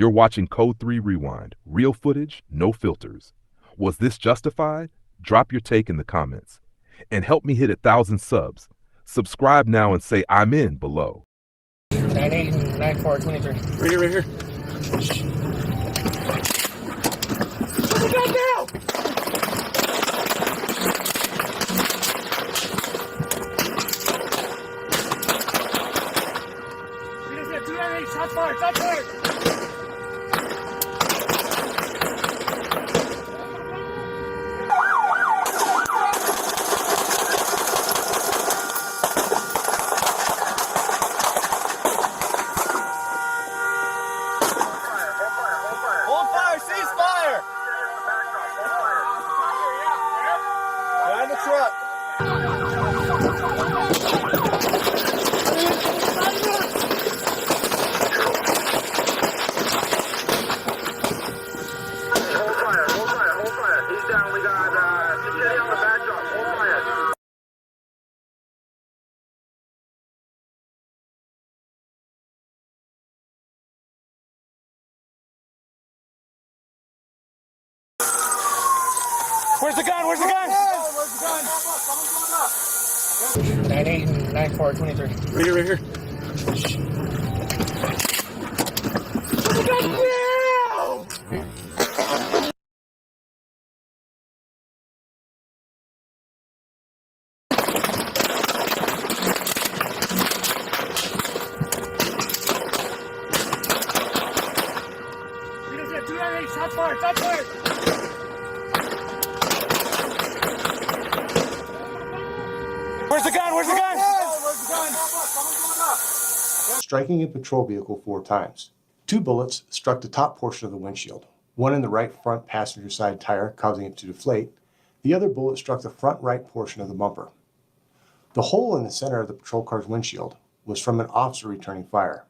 You're watching Code 3 Rewind. Real footage, no filters. Was this justified? Drop your take in the comments. And help me hit 1,000 subs. Subscribe now and say I'm in below. 98 and 94, 23. Right here, right here. What we got now? Shots fired, shots fired! Hold fire, cease fire! Behind the truck. Where's the gun? Where's the gun? Where's the gun? 98 and 94, 23. Right here, right here. Where's the gun now? Shots fired, shots fired! Where's the gun? Where's the gun? Where's the gun? Striking a patrol vehicle 4 times. 2 bullets struck the top portion of the windshield, one in the right front passenger side tire, causing it to deflate. The other bullet struck the front right portion of the bumper. The hole in the center of the patrol car's windshield was from an officer returning fire.